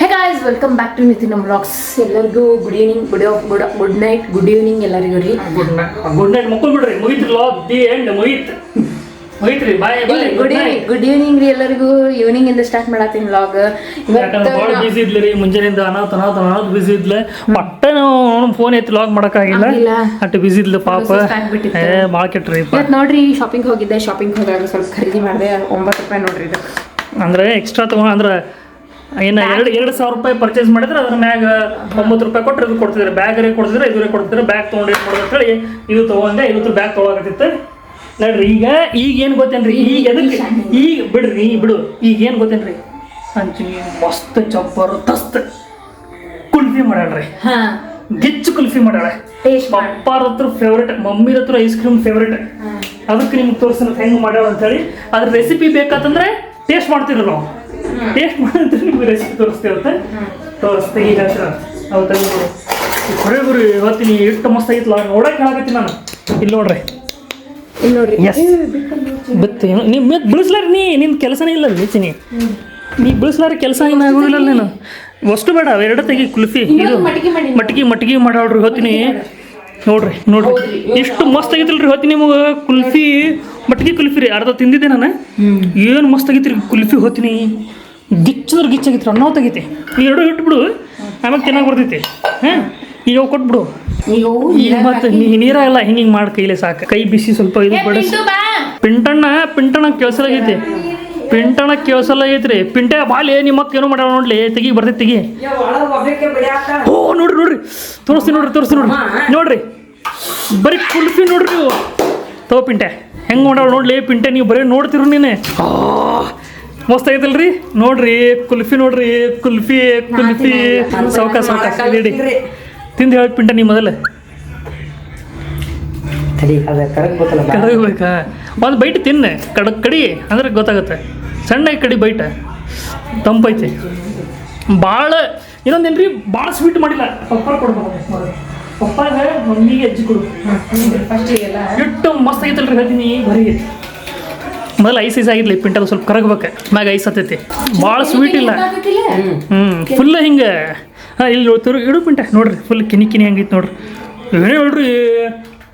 Hey guys, welcome back to Nitin vlogs. ಎಲ್ಲರಿಗೂ good evening, good night, good evening ಎಲ್ಲರಿಗೂ ರೀ. Good night ಮಕ್ಕಳು ಬಿಡ್ರಿ, ಮುಗಿತ್ರಿ ಲಾಗ್ ದಿ ಎಂಡ್ ಮುಗಿತ್ರಿ. ಬಾಯ್ ಗುಡ್ ಈವ್ನಿಂಗ್ ರೀ ಎಲ್ಲರಿಗೂ. ಈವ್ನಿಂಗ್ ಇಂದ ಸ್ಟಾರ್ಟ್ ಮಾಡತ್ತೀನಿ ವ್ಲಾಗ್. ಯಾಕಂದ್ರೆ ಭಾಳ ಬಿಸಿ ಇದ್ಲಿ ಮುಂಜಾನೆಯಿಂದ ಅನಾಥ್ ಬಿಸಿ ಇದ್ಲೆ. ಪಟ್ಟೆ ನಾವು ಫೋನ್ ಎತ್ತಿ ಲಾಗ್ ಮಾಡಕ್ಕಾಗಿಲ್ಲ, ಅಷ್ಟು ಬಿಸಿ ಇದ್ಲು ಪಾಪ. ಭಾಳ ಕೆಟ್ರಿ. ಇವತ್ತು ನೋಡ್ರಿ ಶಾಪಿಂಗ್ ಹೋಗಿದ್ದೆ. ಶಾಪಿಂಗ್ ಹೋದಾಗ ಸ್ವಲ್ಪ ಖರೀದಿ ಮಾಡಿದೆ. 9 ರೂಪಾಯಿ ನೋಡ್ರಿ ಇದು. ಅಂದ್ರೆ ಎಕ್ಸ್ಟ್ರಾ ತಗೊಂಡು ಅಂದ್ರೆ ಏನು 2,000 ರೂಪಾಯಿ ಪರ್ಚೇಸ್ ಮಾಡಿದ್ರೆ ಅದ್ರ ಮ್ಯಾಗ 9 ರೂಪಾಯಿ ಕೊಟ್ಟರೆ ಇದು ಕೊಡ್ತಿದ್ರೆ, ಬ್ಯಾಗ್ರೆ ಕೊಡ್ತಿದ್ರೆ, ಇದ್ರೆ ಕೊಡ್ತಿದ್ರೆ. ಬ್ಯಾಗ್ ತೊಗೊಂಡು ಏನು ಮಾಡೋದು ಅಂತೇಳಿ ಇದು ತೊಗೊಂಡೆ. ಇವತ್ತು ಬ್ಯಾಗ್ ತೊಗೊಳಕತ್ತಿತ್ತು ನೋಡ್ರಿ. ಈಗ ಏನು ಗೊತ್ತೇನ್ರಿ, ಈಗ ಎದಕ್ಕೆ ಈಗ ಬಿಡು. ಈಗ ಏನು ಗೊತ್ತೇನ್ರಿ, ಹಂಚಿ ಮಸ್ತ್ ಜಬರ್ದಸ್ತ್ ಕುಲ್ಫಿ ಮಾಡ್ಯಾಳ್ರಿ. ಗಿಚ್ಚು ಕುಲ್ಫಿ ಮಾಡ್ಯಾಳ. ಪಪ್ಪಾರ ಹತ್ರ ಫೇವ್ರೇಟ್, ಮಮ್ಮಿದ ಹತ್ರ ಐಸ್ ಕ್ರೀಮ್ ಫೇವ್ರೇಟ್. ಅದಕ್ಕೆ ನಿಮ್ಗೆ ತೋರಿಸ್ತಾನೆ ಹೆಂಗೆ ಮಾಡ್ಯಾಳ ಅಂತೇಳಿ. ಅದ್ರ ರೆಸಿಪಿ ಬೇಕಂತಂದ್ರೆ ಟೇಸ್ಟ್ ಮಾಡ್ತಿದ್ರು ನಾವು. ಟೇಸ್ಟ್ ಮಾಡಿದ್ರೆ ನಿಮ್ಗೆ ರೆಸಿಪಿ ತೋರಿಸ್ತೀವತ್ತೆ. ತೋರಿಸ್ತೀವಿ ಈಗ ನಾವು ತೆಗೆದು ಹೊರೆ ಗುರಿ ಇವತ್ತಿನ ಎಷ್ಟು ಮಸ್ತ್ ಆಗಿತ್ತಲ್ಲ ನೋಡಕ್ಕೆ ಹೇಳಕತ್ತೀನಿ ನಾನು. ಇಲ್ಲಿ ನೋಡ್ರಿ ಎಸ್ ಬತ್ತೆ ನೀವು ಬಿಳಿಸ್ಲಾರ ನಿನ್ನ ಕೆಲಸನೇ ಇಲ್ಲ ಲಿಚಿನಿ. ನೀ ಬಿಳಿಸ್ಲಾರ ಕೆಲಸ ಏನಾಗೋದಿಲ್ಲ ನೀನು. ಅಷ್ಟು ಬೇಡ, ಎರಡು ತೆಗಿ ಕುಲ್ಫಿ. ಇದು ಮಟ್ಟಿಗೆ ಮಾಡಾಳ್ರಿ ಹೊತ್ತೀನಿ. ನೋಡ್ರಿ ಎಷ್ಟು ಮಸ್ತ್ ಆಗೈತಿಲ್ರಿ ಹೊತ್ತಿ ನಿಮಗೆ ಕುಲ್ಫಿ. ಮಟ್ಟಿಗೆ ಕುಲ್ಫಿ ರೀ, ಅರ್ಧ ತಿಂದಿದ್ದೆ ನಾನು. ಏನು ಮಸ್ತ್ ಆಗೈತಿ ರೀ ಕುಲ್ಫಿ ಹೊತ್ತೀನಿ. ಗಿಚ್ಚಾಗೈತಿ, ಅನ್ನೋ ತೆಗೈತಿ. ಈ ಎರಡು ಇಟ್ಬಿಡು, ಆಮೇಲೆ ಚೆನ್ನಾಗಿ ಬರ್ತೈತಿ. ಹಾಂ, ಈಗ ಕೊಟ್ಬಿಡು. ಈಗ ಮತ್ತೆ ನೀರಾಗಲ್ಲ, ಹಿಂಗೆ ಮಾಡಿ ಕೈಲೇ ಸಾಕು. ಕೈ ಬಿಸಿ ಸ್ವಲ್ಪ ಇದು ಬಡಿಸಿ. ಪಿಂಟಣ್ಣ ಕೇಳಿಸಲಾಗೈತಿ. ಕೇಳಿಸಲಾಗೈತ್ರಿ. ಪಿಂಟೆ ಬಾಲಿ ನಿಮ್ಮ ಅಕ್ಕ ಏನೋ ಮಾಡ್ಯಾಳ ನೋಡ್ಲಿ. ತೆಗಿ ಬರ್ತೈತಿ, ತೆಗಿ. ಓ ನೋಡ್ರಿ ತೋರಿಸ್ತೀನಿ ನೋಡ್ರಿ ಬರೀ ಕುಲ್ಫಿ ನೋಡ್ರಿ ನೀವು. ತಗೋ ಪಿಂಟೆ ಹೆಂಗೆ ಮಾಡ್ಯಾಳ ನೋಡ್ಲಿ. ಪಿಂಟೆ ನೀವು ಬರೀ ನೋಡ್ತಿರು ನೀನು. ಮಸ್ತ್ ಆಗೈತಲ್ರಿ. ನೋಡ್ರಿ ಕುಲ್ಫಿ ಸೌಕಾಸ ಇಡಿ ತಿಂದು ಹೇಳಿ ಪಿಂಟ. ನೀವು ಮೊದಲು ಕಡಗಬೇಕಾ? ಒಂದು ಬೈಟ್ ತಿನ್ನೆ, ಕಡಿ ಅಂದ್ರೆ ಗೊತ್ತಾಗುತ್ತೆ. ಸಣ್ಣಗೆ ಕಡಿ ಬೈಟ ತಂಪೈತಿ. ಭಾಳ ಇನ್ನೊಂದೇನ್ರಿ, ಭಾಳ ಸ್ವೀಟ್ ಮಾಡಿಲ್ಲ. ಪಪ್ಪಾರ ಕೊಡ್ಬೇಕು. ಪಪ್ಪಾಗ ಮಮ್ಮಿಗೆ ಅಜ್ಜಿ ಕೊಡು. ಎಷ್ಟು ಮಸ್ತ್ ಆಗೈತಲ್ರಿ ಹೇಳ್ತೀನಿ. ಬರೀ ಮೊದಲು ಐಸ್ ಆಗಿರ್ಲಿ. ಪಿಂಟಲ್ ಸ್ವಲ್ಪ ಕರಗ್ಬೇಕು, ಮ್ಯಾಗ ಐಸ್ ಹತ್ತೈತಿ. ಭಾಳ ಸ್ವೀಟ್ ಇಲ್ಲ. ಫುಲ್ ಹಿಂಗೆ. ಹಾಂ, ಇಲ್ಲಿ ಇಡು ಪಿಂಟ. ನೋಡ್ರಿ ಫುಲ್ ಕಿನಿ ಹೆಂಗೈತಿ ನೋಡ್ರಿ. ಏನೇ ಹೇಳ್ರಿ,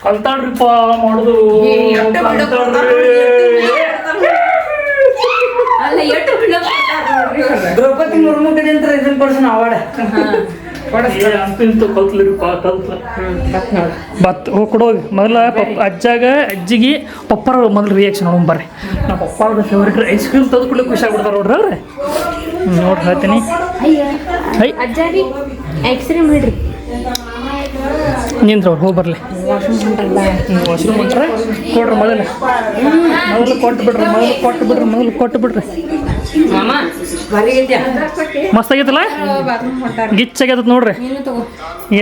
ಕಲ್ತಾಳ್ರಿಪ್ಪ ಮಾಡೋದು. ದ್ರೌಪದಿ ಮುರ್ಮು ಕಡೆ ಅಂತ ಇದನ್ನ ಕೊಡ್ಸೋಣ ಅವಾರ್ಡ್. ಅಂತೂ ಕಲ್ತ್ಲಿರಿಪ್ಪ ಬತ್ ಕೊಡೋಗಿ ಮೊದಲ ಅಜ್ಜಿಗೆ ಪಪ್ಪಾರ ಮೊದಲು ರಿಯಾಕ್ಷನ್ ನೋಡ್ ಬರ್ರಿ. ನಮ್ಮ ಪಪ್ಪಾರದ ಫೇವ್ರೇಟ್ ಐಸ್ ಕ್ರೀಮ್ ತಂದು ಕೊಡ್ಲಿಕ್ಕೆ ಖುಷಿ ಆಗ್ಬಿಡ್ತಾರೆ ನೋಡ್ರಿ ಅವ್ರೆ. ನೋಡ್ರಿ ಹೇಳ್ತೀನಿ. ನಿಂದ್ರವ್ರು ಹೋಗಿ ಬರ್ಲಿ. ವಾಶ್ರೂಮ್ ಹೊಂಟ್ರೆ ಕೊಡ್ರಿ. ಮೊದಲು ಕೊಟ್ಟು ಬಿಡ್ರಿ. ಮಸ್ತ್ ಆಗೈತಲ್ಲ, ಗಿಚ್ಚಾಗೈತತ್ ನೋಡ್ರಿ.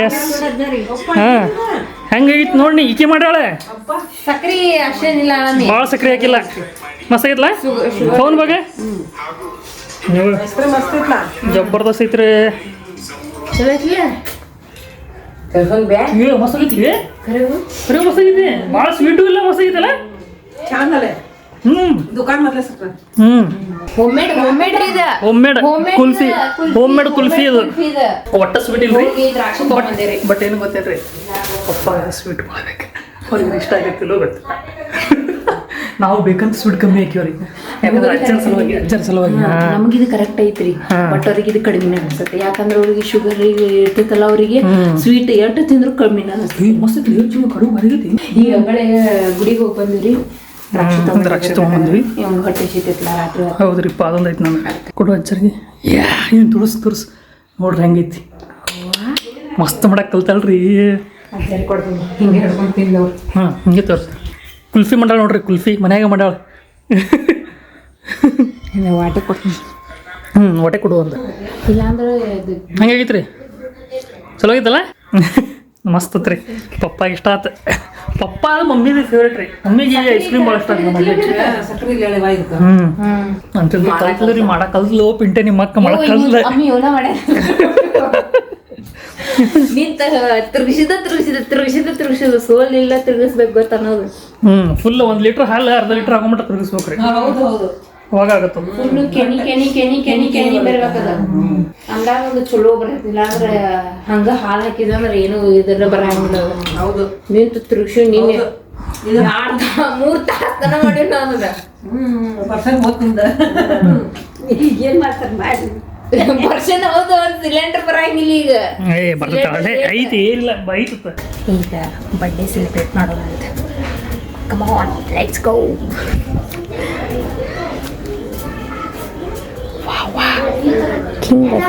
ಎಸ್. ಹಾಂ, ಹೆಂಗಾಗಿತ್ತು ನೋಡಿ. ಈಕೆ ಮಾಡ್ಯಾಳೆ ಭಾಳ ಸಕ್ರೆ ಹಾಕಿಲ್ಲ. ಮಸ್ತ್ ಆಗೈತಲ್ಲ ಫೋನ್ ಬಗ್ಗೆ. ಜಬರ್ದಸ್ತ್ ಐತ್ರಿ. ಮಸ್ತ್ ಆಗೈತಿ. ಮಸ್ತ್ ಆಗೈತಿ. ಭಾಳ ಸ್ವೀಟು ಇಲ್ಲ, ಮಸ್ತ್ ಆಗೈತಲ್ಲ. ಹೋಮ್ ಮೇಡ್ ಕುಲ್ಫಿ ಇದು. ಒಟ್ಟ ಸ್ವೀಟ್ ಇಲ್ರಿ, ಬಟ್ ಏನು ಗೊತ್ತೇನ್ರಿ, ಪಪ್ಪ ಸ್ವೀಟ್ ಮಾಡ್ಬೇಕು. ಅವ್ರಿಗೆ ಇಷ್ಟ ಆಗೈತಿಲ್ಲೋ ಗೊತ್ತಿಲ್ಲ. ನಾವು ಬೇಕಂತ ಸ್ವೀಟ್ ಕಮ್ಮಿ ಹಾಕಿವ್ರಿ. ಅಜ್ಜರ ಸಲುವಾಗಿ ನಮ್ಗೆ ಇದು ಕರೆಕ್ಟ್ ಐತ್ರಿ. ಬಟ್ ಅವ್ರಿಗೆ ಇದು ಕಡಿಮೆ ಅನ್ಸುತ್ತೆ. ಯಾಕಂದ್ರೆ ಅವ್ರಿಗೆ ಶುಗರ್ ಇರ್ತೈತಲ್ಲ, ಅವರಿಗೆ ಸ್ವೀಟ್ ಎಷ್ಟು ತಿಂದ್ರು ಕಡಿಮೆ ಅನಿಸ್ತದೆ. ಮಸ್ತ್ ಕಡು ಬರೀತಿ. ಈಗ ಕಡೆ ಗುಡಿಗೆ ಹೋಗಿ ಬಂದಿವ್ರಿ. ದ್ರಾಕ್ಷಿ ತೊಗೊಂಡ್ಬಂದ್ವಿ. ಹೊಟ್ಟೆ ಸಿಗ್ತೈತಿಲ್ಲ ರಾತ್ರಿ. ಹೌದ್ರಿಪ್ಪ, ಅದೊಂದು ಐತಿ ನಮಗೆ. ಕೊಡು ಅಜ್ಜರಿಗೆ. ಏನು ತುರ್ಸ್ ನೋಡ್ರಿ ಹೆಂಗೈತಿ. ಮಸ್ತ್ ಮಾಡಕ್ಕೆ ಕಲ್ತಲ್ರಿ. ಅಜ್ಜರಿಗೆ ಕೊಡ್ತೀನಿ, ಹಿಂಗೆ ಹಿಡ್ಕೊಂಡು ತಿಂದವ್ರು. ಹಾಂ, ಹಿಂಗೆ ತೋರ್ಸ. ಕುಲ್ಫಿ ಮಾಡ್ಯಾಳ ನೋಡ್ರಿ. ಕುಲ್ಫಿ ಮನ್ಯಾಗ ಮಾಡ್ಯಾಳ. ವಾಟೆ ಕೊಡ್ತೀನಿ. ಹೊಟ್ಟೆ ಕೊಡು ಅಂತ. ಇಲ್ಲಾಂದ್ರೆ ಹಂಗಾಗೈತ್ರಿ. ಚಲೋ ಆಗೈತಲ್ಲ. ಮಸ್ತ್ ಐತ್ರಿ. ಪಪ್ಪ ಇಷ್ಟ ಆತ. ಪಪ್ಪ ಮಮ್ಮಿದು ಫೇವ್ರೇಟ್ ರೀ. ಮಮ್ಮಿಗೆ ಐಸ್ ಕ್ರೀಮ್ ಭಾಳ ಇಷ್ಟ ಆಗ್ತದೆ. ಅಂತ ಕಲ್ತದ್ರಿ ಮಾಡಕ್ಕೆ ಕಲ್ತ್ಲು. ಪಿಂಟೆ ನಿಮ್ಮ ಅಕ್ಕ ಮಾಡಕ್ಕೆ ಕಲ್ತ್ಲ. ನಿಂತ ತಿರುಗಿಸಿದ ಸೋಲಿಲ್ಲ, ತಿರುಗಿಸ್ಬೇಕು ಗೊತ್ತ ಅನ್ನೋದು. ಫುಲ್ 1 ಲೀಟ್ರ್ ಹಾಲು 1/2 ಲೀಟ್ರ್ ಹಾಕೊಂಬಿಟ್ಟ ತಿರುಗಿಸ್ಬೇಕ್ರಿ. ಹೌದು. ಅವಾಗ ಆಗತ್ತು. ಫುಲ್ ಕೆನಿ ಕೆನಿ ಕೆನಿ ಕೆನಿ ಕೆನಿ ಬರ್ಬೇಕದ ಹಂಗಾಗಿ ಅದು ಚಲೋ ಬರತ್ತಿಲ್ಲ ಅಂದ್ರೆ ಹಂಗ ಹಾಲು ಹಾಕಿದಂದ್ರೆ ಏನು ಇದನ್ನ ಬರಂಗಿಲ್ಲ. ಹೌದು ನಿಂತು ತಿರುಗಿಸಿ ನಿನ್ನೆ 3 ತಾಸು ತನ ಮಾಡಿ ನಾನು ಪರ್ಸೆಂಟ್ ಹೋಗ್ತಿಂದ ಏನ್ ಮಾಡ್ತಾರೆ ಮಾಡಿ ಪರ್ಸೆಂಟ್ ಹೌದು ಒಂದು ಸಿಲಿಂಡರ್ ಬರಂಗಿಲ್ಲ ಈಗ. ಬರ್ತದೆ ಐತಿ ಏನಿಲ್ಲ ಬೈತತ್ತ. ಈಗ ಬರ್ಡೇ ಸೆಲೆಬ್ರೇಟ್ ಮಾಡೋಣ ಅಂತ. Come on let's go.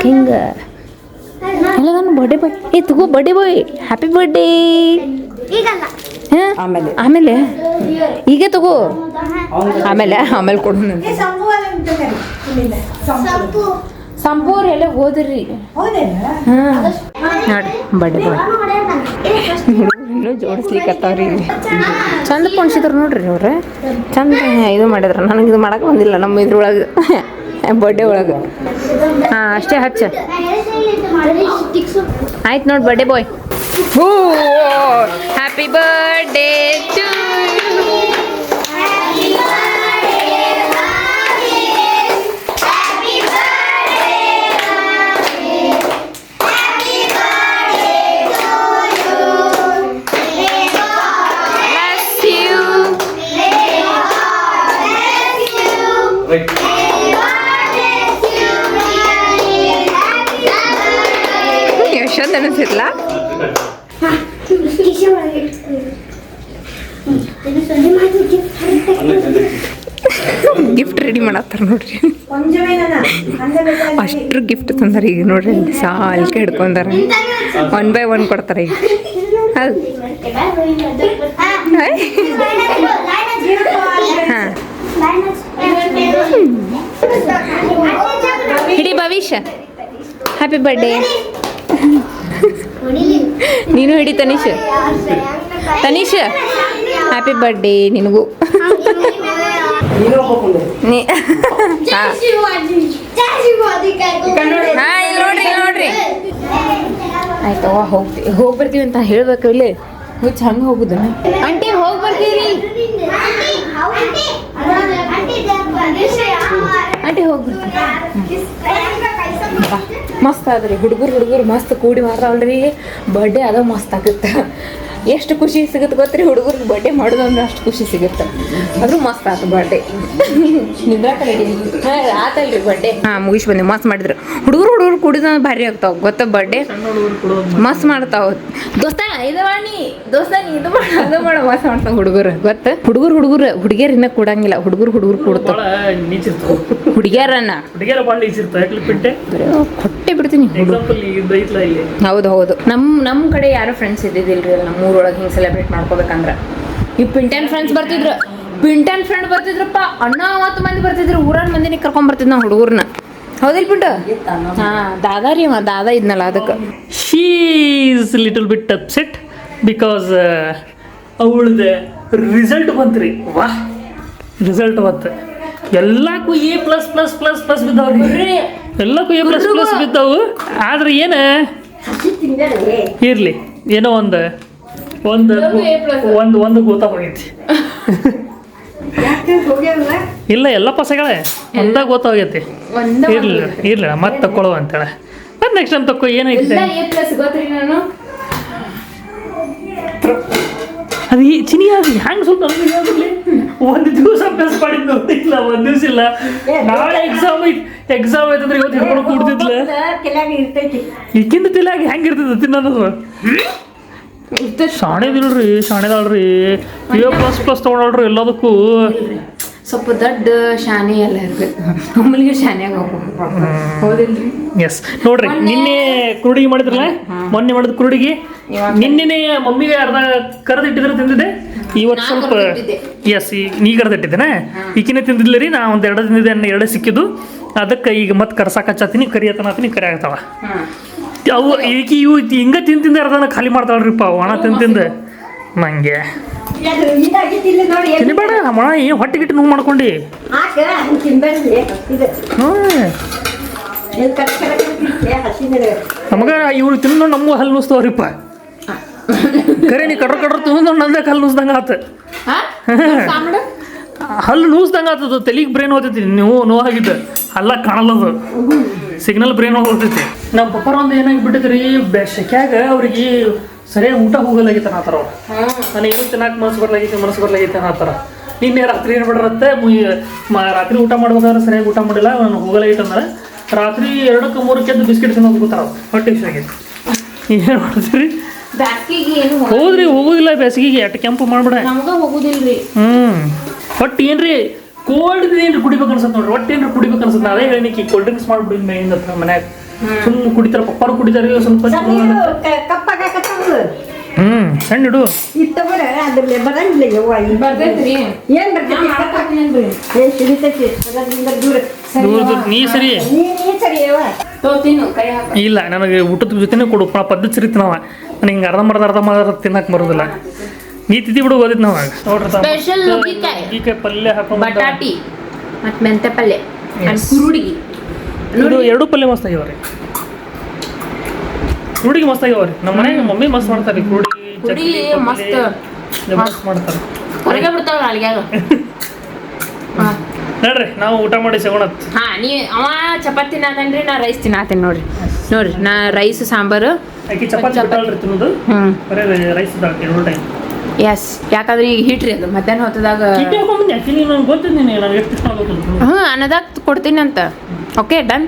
ಕಿಂಗ ಎಲ್ಲ ನಾನು ಬರ್ಡೇ ಬಾಯ್ ತಗೋ ಬರ್ಡೇ ಬಾಯ್ ಹ್ಯಾಪಿ ಬರ್ಡೇ. ಆಮೇಲೆ ಈಗ ತಗೋ ಆಮೇಲೆ ಕೊಡು. ಸಂಪೂರ್ ಎಲ್ಲ ಹೋದ್ರಿ ನೋಡಿ ಬರ್ಡೇ ಬಾಯ್ ಇನ್ನೂ ಜೋಡಿಸ್ಲಿಕ್ಕತ್ತಾವ್ರಿ. ಚಂದ ಪುಣ್ಸಿದ್ರು ನೋಡ್ರಿ ಅವ್ರೆ ಚಂದ ಇದು ಮಾಡಿದ್ರ. ನನಗೆ ಇದು ಮಾಡಕ್ಕೆ ಬಂದಿಲ್ಲ ನಮ್ಮ ಇದ್ರೊಳಗೆ ಬರ್ಡೇ ಒಳಗೆ. ಹಾಂ ಅಷ್ಟೇ ಹಚ್ಚ ಆಯ್ತು ನೋಡಿ ಬರ್ಡೇ ಬಾಯ್. ಹೂ ಹ್ಯಾಪಿ ಬರ್ಡೇ ಟು ಯಶೋದ್ ಅನಿಸಿರ್ಲ ಗಿಫ್ಟ್ ರೆಡಿ ಮಾಡತ್ತಾರ ನೋಡ್ರಿ. ಅಷ್ಟ್ರ ಗಿಫ್ಟ್ ತಂದಾರ ಈಗ ನೋಡ್ರಿ. ಸಾಲ್ಕೆ ಹಿಡ್ಕೊಂಡಾರ 1 by 1 ಕೊಡ್ತಾರ ಈಗ. ಹೌದು ಹಾಂ ಹಿಡಿ ಭವಿಷ್ಯ ಹ್ಯಾಪಿ ಬರ್ಡೇ. ನೀನು ಹಿಡಿ ತನೀಶ್ ಹ್ಯಾಪಿ ಬರ್ಡೇ ನಿನಗೂ. ನೋಡ್ರಿ ಆಯ್ತು ಹೋಗಿ ಬರ್ತೀವಿ ಅಂತ ಹೇಳ್ಬೇಕು. ಇಲ್ಲಿ ಹುಚ್ಚ ಹಂಗೆ ಹೋಗುದ ಆಂಟಿ ಹೋಗಿ ಬರ್ತೀವಿ ಆಂಟಿ ಹೋಗಿ ಬರ್ತೀವಿ. ಮಸ್ತ್ ಆದ್ರಿ ಹುಡುಗರು ಮಸ್ತ್ ಕೂಡಿ ಮಾಡ್ತಾವಲ್ರಿ. ಬರ್ಡೇ ಅದ ಮಸ್ತ್ ಆಗುತ್ತೆ. ಎಷ್ಟು ಖುಷಿ ಸಿಗುತ್ತೆ ಗೊತ್ತ್ರಿ ಹುಡುಗರಿಗೆ ಬರ್ಡೇ ಮಾಡೋದು ಅಂದ್ರೆ ಅಷ್ಟು ಖುಷಿ ಸಿಗುತ್ತೆ. ಆದ್ರೂ ಮಸ್ತ್ ಆಯ್ತು ಬರ್ಡೇ. ಆತಲ್ರಿ ಬರ್ಡೇ ಹಾಂ ಮುಗಿಸಿ ಬಂದೆ. ಮಸ್ತ್ ಮಾಡಿದ್ರು ಹುಡುಗರು ಕುಡಿದ ಭಾರಿ ಆಗ್ತಾವ ಗೊತ್ತ. ಬರ್ಡೇ ಮಸ್ತ್ ಮಾಡ್ತಾವ. ದೋಸ್ತ ಇದು ಮಾಡಿ ದೋಸ್ತ ನೀ ಇದು ಮಾಡ ಅದು ಮಾಡ ಮಸ್ತ್ ಮಾಡ್ತಾವ ಹುಡುಗರು ಗೊತ್ತ. ಹುಡುಗರು ಹುಡುಗಿಯರ್ ಇನ್ನ ಕೊಡಂಗಿಲ್ಲ. ಹುಡುಗರು ಕೊಡ್ತಾವ ಹುಡುಗಿಯರನ್ನ ಕೊಟ್ಟೆ ಬಿಡ್ತೀನಿ. ಹೌದು ನಮ್ಮ ಕಡೆ ಯಾರು ಫ್ರೆಂಡ್ಸ್ ಇದ್ದಿದ್ದಿಲ್ರಿ ನಮ್ಮ ಊರೊಳಗೆ ಹಿಂಗೆ ಸೆಲೆಬ್ರೇಟ್ ಮಾಡ್ಕೋಬೇಕಂದ್ರೆ. ಈ ಪಿಂಟನ್ ಫ್ರೆಂಡ್ಸ್ ಬರ್ತಿದ್ರು. ಪಿಂಟನ್ ಫ್ರೆಂಡ್ ಬರ್ತಿದ್ರಪ್ಪ. ಅಣ್ಣ 30 ಮಂದಿ ಬರ್ತಿದ್ರು. ಊರನ್ ಮಂದಿನ ಕರ್ಕೊಂಡ್ ಬರ್ತಿದ್ ನಾವು ಹುಡುಗರ್ನ. ಹೌದಿಲ್ಲ ಪಿಂಟ? ಹಾಂ ದಾದಾ ಇದ್ನಲ್ಲ ಅದಕ್ಕೆ. She is little bit upset because ಅವಳದ ರಿಸಲ್ಟ್ ಬಂತ್ರಿ. ವಾಹ್ ರಿಸಲ್ಟ್ ಬಂತು. ಎಲ್ಲಕ್ಕೂ A++++ ಬಿದ್ದಾವ್ರಿ. ಎಲ್ಲಕ್ಕೂ A++ ಬಿದ್ದಾವು. ಆದ್ರೆ ಏನು ಇರ್ಲಿ ಏನೋ ಒಂದು ಗೋತಾ ಹೋಗೈತಿ. ಇಲ್ಲ ಎಲ್ಲ ಪಸಗಳೇ ಒಂದಾಗ ಗೊತ್ತಾಗೈತಿ. ಇರ್ಲಿ ಮತ್ತೆ ತಕ್ಕೊಳ್ಳೋ ಅಂತೇಳಿ ಮತ್ತೆ ನೆಕ್ಸ್ಟ್ ಟೈಮ್ ತಕ್ಕೋ. ಏನೈತೆ ಅದು ಚಿನಿ ಅದು ಹೆಂಗೆ ಸ್ವಲ್ಪ ಒಂದು ದಿವಸ ಅಭ್ಯಾಸ ಮಾಡಿದ್ದು ಇಲ್ಲ. ಒಂದು ದಿವಸ ಇಲ್ಲ. ನಾಳೆ ಎಕ್ಸಾಮ್ ಐತಂದ್ರೆ ಇವತ್ತು ಹಿಡ್ಕೊಂಡು ಕೂಡ್ತಿದ್ಲ. ಈಗಿಂದ ತಿಲಾಗಿ ಹೆಂಗೆ ಇರ್ತದೆ ತಿನ್ನೋದು. ಶಾಣೆದಾಳ್ರಿ A++ ತೊಗೊಂಡ್ರಿ ಎಲ್ಲದಕ್ಕೂ. ಸ್ವಲ್ಪ ದೊಡ್ಡ ಶಾನೆ ಎಲ್ಲ ಇರ್ಬೇಕು. ನಮ್ಮಲ್ಲಿಗೆ ಶಾನ್ಯಾಗ ಹೋಗ್ಬೇಕು. ಹೌದಿಲ್ರಿ? ಎಸ್ ನೋಡ್ರಿ ನಿನ್ನೆ ಕುರುಡಿಗೆ ಮಾಡಿದ್ರಲ್ಲ. ಮೊನ್ನೆ ಮಾಡಿದ ಕುರುಡಿಗೆ ನಿನ್ನೆ ಮಮ್ಮಿಗೆ ಅರ್ಧ ಕರೆದಿಟ್ಟಿದ್ರೆ ತಿಂದಿದ್ದೆ. ಇವತ್ತು ಸ್ವಲ್ಪ ಎಸ್ ನೀ ಕರೆದಿಟ್ಟಿದ್ದೇನೆ. ಈಕಿನೇ ತಿಂದಿಲ್ಲ ರೀ. ನಾ ಒಂದು 2 ತಿಂದಿದ್ದೆ. 2 ಸಿಕ್ಕಿದ್ದು. ಅದಕ್ಕೆ ಈಗ ಮತ್ತೆ ಕರ್ಸಾಕ ಹಚ್ಚತ್ತೀನಿ. ಕರಿಯತನತ್ತೀನಿ ಕರಿ ಆಗ್ತಾವ ಅವು. ಇವು ಹಿಂಗೆ ತಿಂದ ಅರ್ಧನ ಖಾಲಿ ಮಾಡ್ತಾಳ್ರಿಪ್ಪ ಒಣ ತಿಂದು. ನಂಗೆ ತಿನ್ಬೇಡ ಮಣ ಏನು ಹೊಟ್ಟೆಗಿಟ್ಟು ನೋವು ಮಾಡ್ಕೊಂಡು. ನಮಗ ಇವ್ರು ತಿಂದು ನಮಗೂ ಹಲ್ಲು ನುಸ್ತವ್ರಿಪ್ಪ. ಕರೆ ನೀ ಕಡ್ರ ತಿಂದು ನಂದೇ ಹಲ್ಲು ನುಸ್ದಂಗೆ ಆತ. ಹಲ್ಲು ನೂಸ್ದಂಗೆ ಆಗ್ತದ ತಲೆಗೆ ಬ್ರೈನ್ ಹೋಗ್ತೈತಿ ನೀವು ನೋವಾಗಿದ್ದ ಹಲ್ಲ ಕಾಣಲ್ಲದು ಸಿಗ್ನಲ್ ಬ್ರೈನ್ ಹೋಗ್ತೈತಿ ನಮ್ಮ ಪಪ್ಪರ ಒಂದು ಏನಾಗಿ ಬಿಟ್ಟಿದ್ರಿ ಶೆಕ್ಯಾಗ ಅವ್ರಿಗೆ ಸರಿಯಾಗಿ ಊಟ ಹೋಗಲಾಗಿತ್ತ ಅನ್ನತ್ತಾರ ಅವ್ರು ನನಗೆ ಏನು ತಿನ್ನಕ್ಕೆ ಮನಸ್ಸು ಬರ್ಲಾಗೈತೆ ಅನ್ನತ್ತಾರ ನಿನ್ನೆ ರಾತ್ರಿ ಏನು ಬಿಡ್ರತ್ತೆ ರಾತ್ರಿ ಊಟ ಮಾಡ್ಬೇಕಾದ್ರೆ ಸರಿಯಾಗಿ ಊಟ ಮಾಡಿಲ್ಲ ನಾನು ಹೋಗಲಾಗಿತ್ತು ಅಂದ್ರೆ ರಾತ್ರಿ 2-3 ಎದ್ದು ಬಿಸ್ಕಿಟ್ ತಿನ್ನೋದು ಗೊತ್ತಾರ ಹೊಟ್ಟೆ ಆಗೈತಿ ಏನು ಮಾಡ್ತೀರಿ ಬ್ಯಾಸ್ಗಿಗೆ ಏನು ಹೌದ್ರಿ ಹೋಗುದಿಲ್ಲ ಬೇಸಿಗೆಗೆ ಎಟ್ಟು ಕೆಂಪು ಮಾಡ್ಬಿಡ ನಮಗ ಹೋಗುದಿಲ್ರಿ ಒಟ್ಟು ಏನ್ರಿ ಕೋಲ್ಡ್ ಏನ್ರಿ ಕುಡಿಬೇಕು ಅನ್ಸತ್ ನೋಡ್ರಿ ಒಟ್ಟು ಏನ್ರಿ ಕುಡಿಬೇಕು ಅನ್ಸತ್ ಅದೇ ಹೇಳಿಕ್ಕೆ ಕೋಲ್ಡ್ ಡ್ರಿಂಕ್ಸ್ ಮಾಡ್ಬಿಡಿ ಮೇಯಿಂದ ಮನ್ಯಾಗ ಸುಮ್ಮನೆ ಕುಡಿತಾರ ಪಪ್ಪಾರು ಕುಡಿತಾರ ಸ್ವಲ್ಪ ಕಪ್ಪಾಗತ್ತವ ಸಣ್ಣ ಇಡು ಇತ್ತವರ ಅದ್ರಲ್ಲಿ ಬರಂಗಿಲ್ಲ ಯವ್ವ ಬರ್ತೈತ್ರಿ ಏನ್ ಬರ್ತೈತಿ ಹಾಕ್ತೀನೇನ್ರಿ ಏನ್ ಸಿಡಿತೈತಿ ಅದರಿಂದ ದೂರ ದೂರ ನೀ ಸರಿ ನೀ ಸರಿ ಯವ್ವ ತೋತಿನು ಕೈ ಹಾಕ ಇಲ್ಲ ನನಗೆ ಊಟದ ಜೊತೆನೇ ಕೊಡು ಪದ್ಧತಿ ಸರಿತಿ ನಾವ ನನಗೆ ಹಿಂಗೆ ಅರ್ಧ ತಿನ್ನಕ್ಕೆ ಬರೋದಿಲ್ಲ ನೀ ತಿದ್ದಿ ಬಿಡು ಓದಿದ್ ನಾವಾಗ ನೋಡ್ರಿ Special ನುಗ್ಗಿಕಾಯಿ. ನುಗ್ಗಿಕಾಯಿ ಪಲ್ಯ ಹಾಕೊಂಡು ಬಟಾಟಿ ಮತ್ ಮೆಂತೆ ಪಲ್ಯ ಅಂಡ್ ಕುರುಡಿಗಿ ಇದು ಎರಡು ಪಲ್ಯ ಮಸ್ತ್ ಆಗ್ಯಾವ್ರಿ ಕುರುಡಿಗೆ ಮಸ್ತ್ ಆಗ್ಯಾವ್ರಿ ನಮ್ಮ ಮನೆಗೆ ಮಮ್ಮಿ ಮಸ್ತ್ ಮಾಡ್ತಾರೆ ಕುರುಡಿ ಕುರುಡಿ ಮಸ್ತ್. ಮಸ್ತ್ ಮಾಡ್ತಾರೆ ಹೊರಗೆ ಬಿಡ್ತಾವ ನಾಲ್ಗ್ಯಾಗ ನೋಡ್ರಿ ನಾವು ಊಟ ಮಾಡಿ ಸಿಗೋಣತ್ ಹಾ ನೀ ಅವ ಚಪಾತಿ ತಿನ್ನತೇನ್ರಿ ನಾ ರೈಸ್ ತಿನ್ನತೇನೆ ನೋಡ್ರಿ ನಾ ರೈಸ್ ಸಾಂಬಾರು ಆಕಿ ಚಪಾತಿ ಬಿಟ್ಟಲ್ರಿ ತಿನ್ನೋದು ಬರೀ ರೈಸ್ ಎರಡು ಟೈಮ್ ಎಸ್ ಯಾಕಂದ್ರೆ ಈಗ ಹಿಟ್ರಿ ಅದು ಮಧ್ಯಾಹ್ನ ಹೊತ್ತದಾಗ ಕಿಟ್ಟಿ ಹಾಕೊಂಡ್ಬಂದು ಆ್ಯಕ್ಚುಲಿ ನನಗೆ ಗೊತ್ತಿದ್ದೀನಿ ನಾನು ಎಷ್ಟು ಇಷ್ಟ ಆಗುತ್ತೆ ಅನ್ನದಾಗ ಕೊಡ್ತೀನಿ ಅಂತ ಓಕೆ ಡನ್